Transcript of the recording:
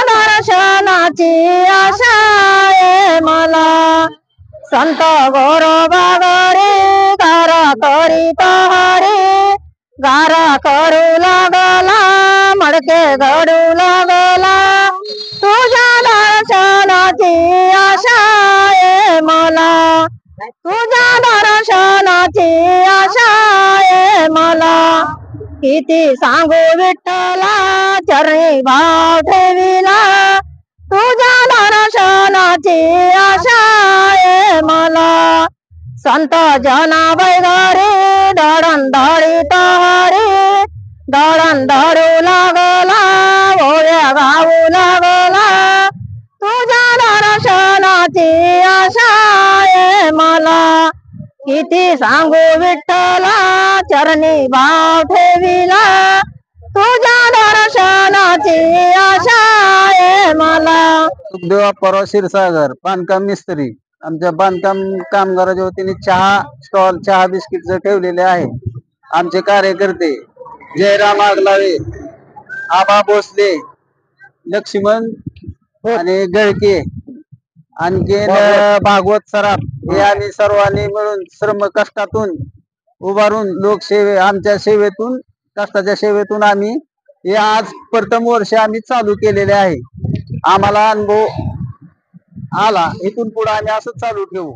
दर्शनाची आशा आहे मला संत गोरोबा गरी गारा करीत हरी गारा करू लागला मडके घडू लागला तुझ्या दर्शनाची आशा आहे मला तुझ्या दर्शनाची आशा आहे मला किती सांगू विठ्ठला चरणी भाव ठेविला तुझ्या दर्शनाची आशा आहे मला संत जना बैगारी दळण दळीत हरी दळण दळू लागला ओव्या गाऊ लागला तुझ्या दर्शनाची आशा आहे मला किती सांगू विठ्ठला चरणी भाव ठेविला तुझ्या दर्शनाची आशा आहे मला। सुखदेव परवा क्षीरसागर बांधकाम मिस्त्री आमच्या बांधकाम कामगाराच्या वतीने चहा स्टॉल चहा बिस्किटचं ठेवलेले आहे। आमचे कार्यकर्ते जयराम आगलावे आबा भोसले लक्ष्मण आणि गळके आणखीन भागवत सराफ हे आम्ही सर्वांनी मिळून श्रम कष्टातून उभारून लोकसेवे आमच्या सेवेतून कष्टाच्या सेवेतून आम्ही हे आज प्रथम वर्ष आम्ही चालू केलेले आहे। आम्हाला अनुभव आला इथून पुढे आम्ही असं चालू ठेवू।